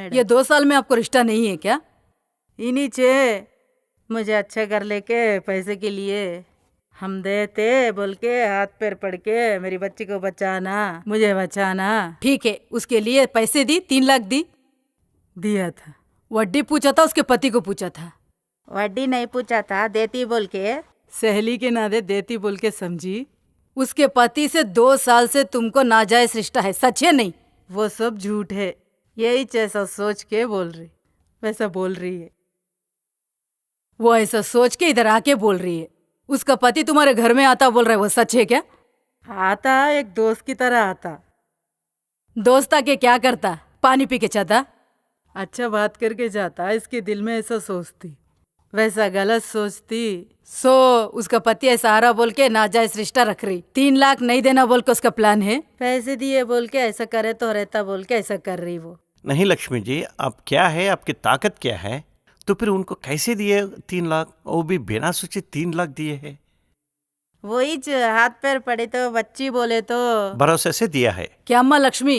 Madam. ये 2 साल में आपको रिश्ता नहीं है क्या? इन्हीं चे मुझे अच्छा कर लेके पैसे के लिए हम देते बोल के हाथ पैर पड़ के मेरी बच्ची को बचाना, मुझे बचाना। ठीक है, उसके लिए पैसे दी, 3 लाख दी। दिया था। वड्डी पूछा था, उसके पति को पूछा था। वड्डी नहीं पूछा था, देती बोल के। सहेली के नाते देती बोल के समझी। उसके पति से 2 साल से तुमको नाजायज रिश्ता है, सच है नहीं? वो सब झूठ है, यही जैसा सोच के बोल रही वैसा बोल रही है। वो ऐसा सोच के इधर आके बोल रही है। उसका पति तुम्हारे घर में आता बोल रहा है, वो सच है क्या? आता एक दोस्त की तरह आता। दोस्त आके क्या करता? पानी पी के जाता? अच्छा बात करके जाता, इसके दिल में ऐसा सोचती, वैसा गलत सोचती। उसका पति ऐसा आ रहा बोल के नाजायज रिश्ता रख रही। 3 लाख नहीं देना बोल के उसका प्लान है। पैसे दिए बोल के ऐसा करे तो रहता बोल के ऐसा कर रही वो। नहीं लक्ष्मी जी, आप क्या है, आपकी ताकत क्या है? तो फिर उनको कैसे दिए 3 लाख? वो भी बिना सोचे 3 लाख दिए है। वही हाथ पैर पड़े तो बच्ची बोले तो भरोसे से दिया है। क्या अम्मा लक्ष्मी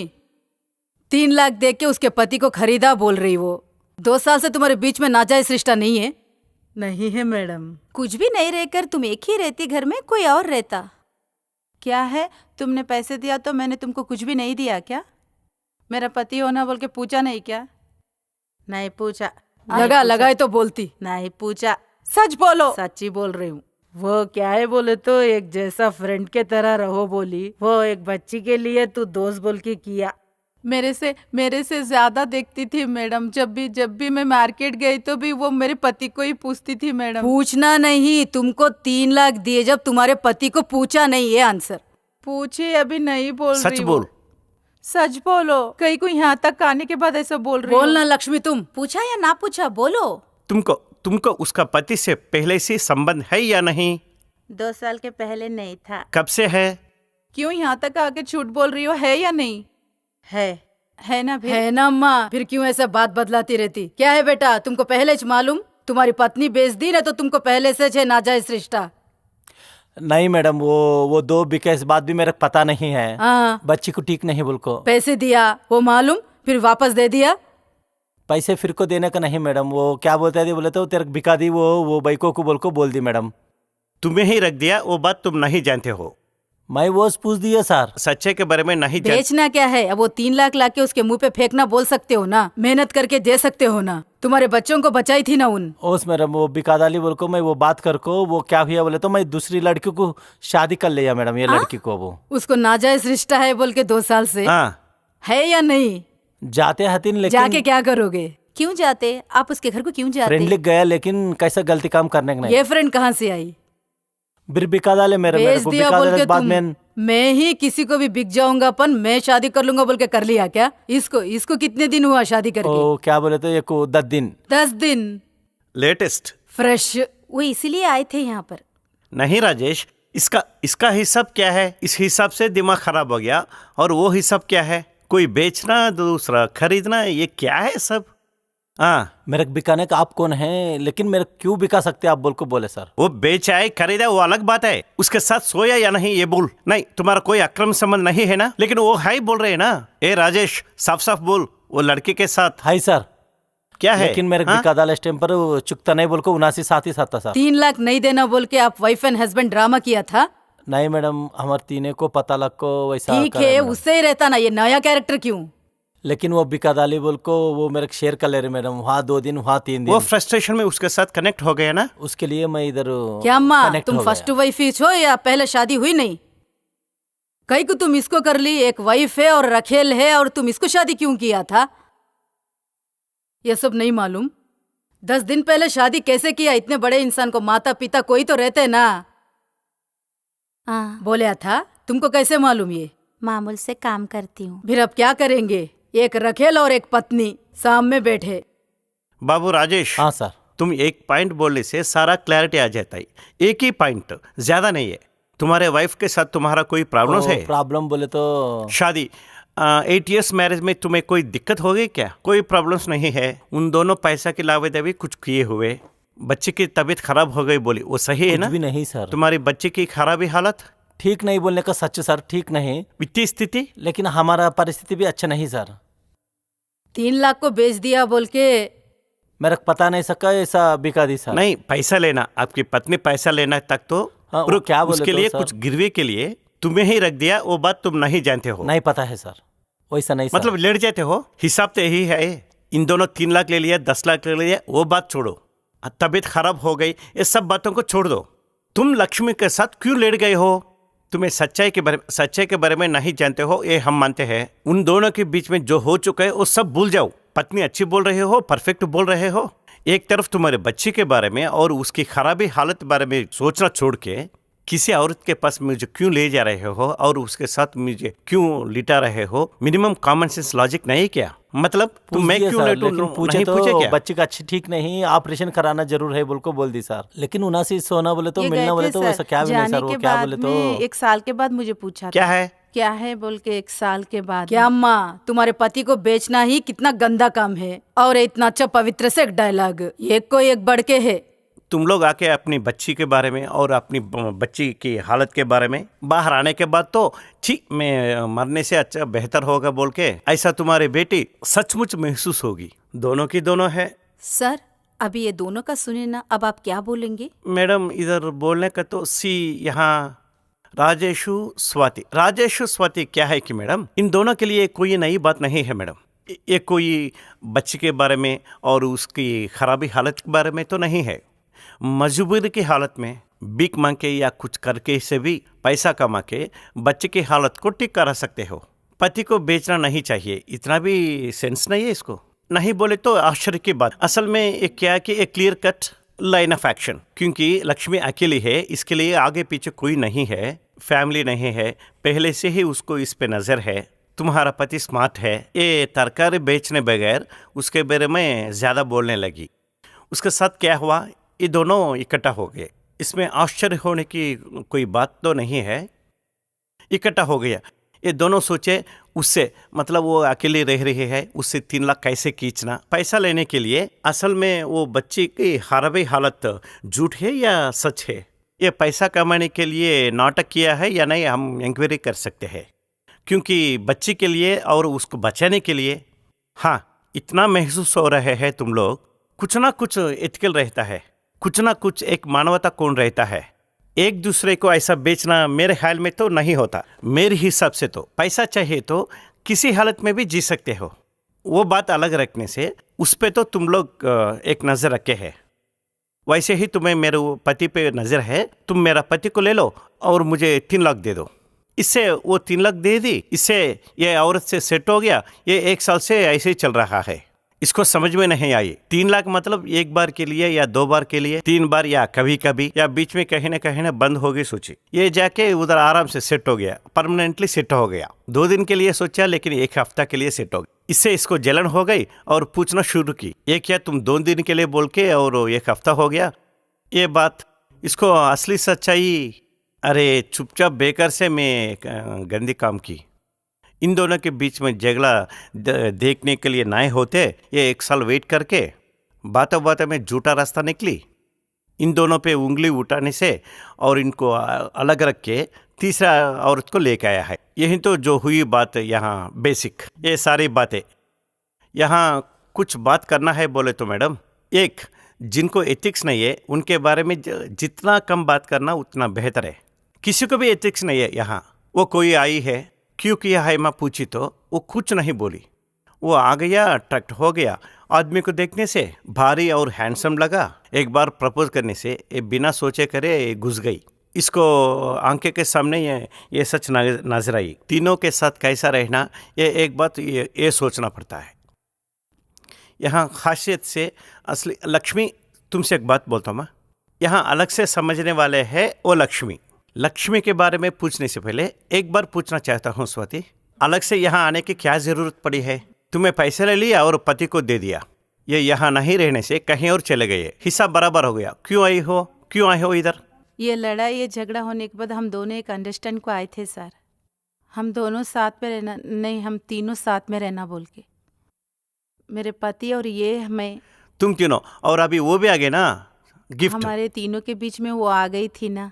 3 लाख दे के उसके पति को खरीदा बोल रही वो? 2 साल से तुम्हारे बीच में नाजायज रिश्ता नहीं है? नहीं है मैडम। कुछ भी नहीं रहकर तुम एक ही रहती, घर में कोई और रहता। क्या है, तुमने पैसे दिया तो मैंने तुमको कुछ भी नहीं दिया क्या? मेरा पति होना बोल के पूछा नहीं क्या? नहीं पूछा। लगाए तो बोलती। नहीं पूछा। सच बोलो। सच्ची बोल रही हूँ। वो क्या है बोले तो एक जैसा फ्रेंड के तरह रहो बोली। वो एक बच्ची के लिए तू दोस्त बोल के किया। मेरे से ज्यादा देखती थी मैडम। जब भी मैं मार्केट गई तो भी वो मेरे पति को ही पूछती थी मैडम। पूछना नहीं, तुमको 3 लाख दिए जब तुम्हारे पति को पूछा नहीं है आंसर। पूछी अभी नहीं बोल सच रही बोल। वो। सच बोलो। कहीं को यहाँ तक आने के बाद ऐसा बोल रही बोलना लक्ष्मी, तुम पूछा या ना पूछा बोलो। तुमको उसका पति से पहले से संबंध है या नहीं? 2 साल के पहले नहीं था। कब से है? क्यों यहाँ तक आके झूठ बोल रही हो? है या नहीं? है ना फिर? है ना अम्मा, फिर क्यों ऐसा बात बदलाती रहती? क्या है बेटा, तुमको पहले से मालूम? तुम्हारी पत्नी बेच दी ना तो तुमको पहले से है नाजायज रिश्ता। नहीं मैडम, वो 2 बीके इस बात भी मेरे पता नहीं है। हाँ, बच्ची को ठीक नहीं बोल को पैसे दिया वो मालूम, फिर वापस दे दिया। पैसे फिर को देने का नहीं मैडम। वो क्या बोलते थे बोले तो तेरे को बिका दी वो बैको को बोल दी मैडम। तुम्हें ही रख दिया, वो बात तुम नहीं जानते हो। मैं वो पूछ दिया सर। सच्चे के बारे में नहीं जानते। बेचना क्या है? अब वो 3 लाख लाके उसके मुंह पे फेंकना बोल सकते हो ना, मेहनत करके दे सकते हो ना। तुम्हारे बच्चों को बचाई थी ना उन। ओस मैडम, वो बिका डाली बोल को मैं वो बात कर को वो क्या हुआ बोले तो मैं दूसरी लड़की को शादी कर लिया मैडम। ये लड़की को वो उसको नाजायज रिश्ता है बोल के 2 साल से हाँ। है या नहीं? जाते हतीन लेकिन जाके क्या करोगे? क्यों जाते आप उसके घर को? क्यों जाते? फ्रेंड लिख गया लेकिन कैसा गलती काम करने का नहीं। ये फ्रेंड कहाँ से आई? फिर बिका डाले मेरे बेच को दिया बिका बोल डाले के बाद तुम। में मैं ही किसी को भी बिक जाऊंगा अपन, मैं शादी कर लूंगा बोल के कर लिया क्या? इसको कितने दिन हुआ शादी करके? ओ क्या बोले तो ये को 10 दिन। 10 दिन लेटेस्ट फ्रेश। वो इसीलिए आए थे यहाँ पर। नहीं राजेश, इसका हिसाब क्या है? इस हिसाब से दिमाग खराब हो गया। और वो हिसाब क्या है? कोई बेचना, दूसरा खरीदना, ये क्या है सब? हाँ, मेरे को बिकाने का आप कौन है? लेकिन मेरे क्यों बिका सकते आप बोल को बोले सर। वो बेचा है खरीदा वो अलग बात है। उसके साथ सोया या नहीं ये बोल। नहीं, तुम्हारा कोई अक्रम संबंध नहीं है ना? लेकिन वो है बोल रहे हैं ना। ए राजेश, साफ साफ बोल, वो लड़के के साथ हाई सर क्या है? लेकिन मेरे बिका डाले इस टाइम पर चुकता नहीं बोल को 79 साथ था सर। 3 लाख नहीं देना बोल के आप वाइफ एंड हस्बैंड ड्रामा किया था? नहीं मैडम, हमारे तीनों को पता लग को वैसा ठीक करे है, मैडम। उससे ही रहता ना, ये नया कैरेक्टर क्यों? लेकिन वो बिका डाली बोल को वो मेरे को शेयर कर ले रहे मैडम। वहाँ 2 दिन, वहाँ 3 वो दिन। फ्रस्ट्रेशन में उसके साथ कनेक्ट हो गया ना। उसके लिए मैं इधर क्या अम्मा, connect तुम हो फर्स्ट गया। वाइफ ही हो या पहले शादी हुई नहीं? कहीं को तुम इसको कर ली, एक वाइफ है और रखेल है, और तुम इसको शादी क्यों किया था? ये सब नहीं मालूम? 10 दिन पहले शादी कैसे किया? इतने बड़े इंसान को माता पिता कोई तो रहते ना। बोला था, तुमको कैसे मालूम? ये मामूल से काम करती हूँ। फिर अब क्या करेंगे? एक रखेल और एक पत्नी सामने बैठे। बाबू राजेश, हाँ सर। तुम एक पॉइंट बोलने से सारा क्लैरिटी आ जाता है। एक ही पॉइंट, ज्यादा नहीं है। तुम्हारे वाइफ के साथ तुम्हारा कोई प्रॉब्लम है? प्रॉब्लम बोले तो शादी 8 इयर्स मैरिज में तुम्हें कोई दिक्कत हो गई क्या? कोई प्रॉब्लम्स नहीं है। उन दोनों पैसा की लावेदावी कुछ किए हुए, बच्चे की तबीयत खराब हो गई बोली, वो सही है कुछ ना? भी नहीं सर। तुम्हारी बच्चे की खराबी हालत ठीक नहीं बोलने का सच सर, ठीक नहीं। वित्तीय स्थिति लेकिन हमारा परिस्थिति भी अच्छा नहीं सर। 3 लाख को बेच दिया बोल के। मेरे को पता नहीं सका ऐसा बिका दी सर। नहीं, पैसा लेना, आपकी पत्नी पैसा लेना तक तो हाँ, वो रुक, क्या बोले उसके तो लिए सर? कुछ गिरवी के लिए तुम्हें ही रख दिया, वो बात तुम नहीं जानते हो। नहीं पता है सर, वैसा नहीं मतलब सर। लेट जाते हो, हिसाब तो यही है। इन दोनों 3 लाख ले लिया, 10 लाख ले लिया, वो बात छोड़ो। तबीयत खराब हो गई, ये सब बातों को छोड़ दो। तुम लक्ष्मी के साथ क्यों लेट गए हो? तुम्हें सच्चाई के बारे में नहीं जानते हो, ये हम मानते हैं। उन दोनों के बीच में जो हो चुका है वो सब भूल जाओ। पत्नी अच्छी बोल रहे हो, परफेक्ट बोल रहे हो। एक तरफ तुम्हारे बच्चे के बारे में और उसकी खराबी हालत के बारे में सोचना छोड़ के किसी औरत के पास मुझे क्यों ले जा रहे हो और उसके साथ मुझे क्यों लिटा रहे हो? मिनिमम कॉमन सेंस लॉजिक नहीं क्या? मतलब तुम मैं पूछ क्यों दिया सर, लेटूं? लेकिन पूछे नहीं तो पूछे क्या? बच्चे का अच्छी ठीक नहीं, ऑपरेशन कराना जरूर है बोल को बोल दी सर। लेकिन 79 सोना बोले तो ये मिलना गए बोले थे तो सर, वैसा क्या भी नहीं जाने सर। वो के क्या बाद बोले तो में 1 साल के बाद मुझे पूछा क्या था। है? क्या है बोल के 1 साल के बाद क्या अम्मा, तुम्हारे पति को बेचना ही कितना गंदा काम है। और इतना अच्छा पवित्र से एक डायलॉग, एक को एक बढ़ के है। तुम लोग आके अपनी बच्ची के बारे में और अपनी बच्ची की हालत के बारे में बाहर आने के बाद तो ठीक मैं मरने से अच्छा बेहतर होगा बोल के ऐसा तुम्हारी बेटी सचमुच महसूस होगी। दोनों की दोनों है। सर अभी ये दोनों का सुने ना, अब आप क्या बोलेंगे? मैडम इधर बोलने का तो यहाँ राजेशु स्वाति क्या है कि मैडम इन दोनों के लिए कोई नई बात नहीं है मैडम। ये कोई बच्चे के बारे में और उसकी खराबी हालत के बारे में तो नहीं है। मजबूरी की हालत में भीख मांग के या कुछ करके से भी पैसा कमा के बच्चे की हालत को ठीक करा सकते हो। पति को बेचना नहीं चाहिए, इतना भी सेंस नहीं है इसको। नहीं बोले तो आश्चर्य की बात। असल में ये क्या है कि एक clear cut line of action, क्योंकि लक्ष्मी अकेली है, इसके लिए आगे पीछे कोई नहीं है, फैमिली नहीं है, पहले से ही उसको इस पे नजर है। तुम्हारा पति स्मार्ट है, ये तरकारी बेचने बगैर उसके बारे में ज्यादा बोलने लगी। उसके साथ क्या हुआ, ये दोनों इकट्ठा हो गए। इसमें आश्चर्य होने की कोई बात तो नहीं है। इकट्ठा हो गया, ये दोनों सोचे उससे, मतलब वो अकेली रह रही है, उससे 3 लाख कैसे खींचना पैसा लेने के लिए। असल में वो बच्ची की खराबी हालत झूठ है या सच है, ये पैसा कमाने के लिए नाटक किया है या नहीं, हम इंक्वायरी कर सकते हैं। क्योंकि बच्ची के लिए और उसको बचाने के लिए, हाँ इतना महसूस हो रहे हैं तुम लोग, कुछ ना कुछ एथिकल रहता है, कुछ ना कुछ एक मानवता कौन रहता है। एक दूसरे को ऐसा बेचना मेरे ख्याल में तो नहीं होता। मेरे हिसाब से तो पैसा चाहिए तो किसी हालत में भी जी सकते हो, वो बात अलग रखने से उस पे तो तुम लोग एक नज़र रखे हैं। वैसे ही तुम्हें मेरे पति पे नज़र है, तुम मेरा पति को ले लो और मुझे 3 लाख दे दो। इससे वो 3 लाख दे दी, इससे ये औरत से सेट हो गया। ये 1 साल से ऐसे ही चल रहा है, इसको समझ में नहीं आई। 3 लाख मतलब 1 बार के लिए या 2 बार के लिए, 3 बार या कभी कभी, या बीच में कहीं ना बंद हो गई सोची। ये जाके उधर आराम से सेट हो गया, परमानेंटली सेट हो गया। 2 दिन के लिए सोचा लेकिन 1 हफ्ता के लिए सेट हो गया। इससे इसको जलन हो गई और पूछना शुरू की, ये क्या तुम 2 दिन के लिए बोल के और 1 हफ्ता हो गया। ये बात इसको असली सच्चाई, अरे चुपचाप बेकार से मैं गंदी काम की। इन दोनों के बीच में झगड़ा देखने के लिए नए होते, ये 1 साल वेट करके बातों बातों में झूठा रास्ता निकली। इन दोनों पे उंगली उठाने से और इनको अलग रख के तीसरा औरत को लेकर आया है। यही तो जो हुई बात यहाँ बेसिक। ये सारी बातें यहाँ कुछ बात करना है बोले तो मैडम, एक जिनको एथिक्स नहीं है उनके बारे में जितना कम बात करना उतना बेहतर है। किसी को भी एथिक्स नहीं है यहाँ। वो कोई आई है, क्यों किया है माँ पूछी तो वो कुछ नहीं बोली, वो आ गया, अट्रैक्ट हो गया। आदमी को देखने से भारी और हैंडसम लगा, एक बार प्रपोज करने से ये बिना सोचे करे घुस गई। इसको आंखें के सामने ये सच नजर आई। तीनों के साथ कैसा रहना, ये एक बात ये सोचना पड़ता है। यहाँ खासियत से असली लक्ष्मी, तुमसे एक बात बोलता हूँ मैं, यहाँ अलग से समझने वाले हैं वो लक्ष्मी के बारे में पूछने से पहले एक बार पूछना चाहता हूँ स्वाति, अलग से यहाँ आने की क्या जरूरत पड़ी है? तुम्हें पैसे ले लिया और पति को दे दिया, ये यहाँ नहीं रहने से कहीं और चले गए, हिसाब बराबर हो गया। क्यों आए हो इधर? ये लड़ाई ये झगड़ा होने के बाद हम दोनों एक अंडरस्टैंड को आए थे सर। हम दोनों साथ में रहना, नहीं हम तीनों साथ में रहना बोल के, मेरे पति और ये हमें, तुम तीनों और अभी वो भी आ गए ना गिफ्ट। हमारे तीनों के बीच में वो आ गई थी ना,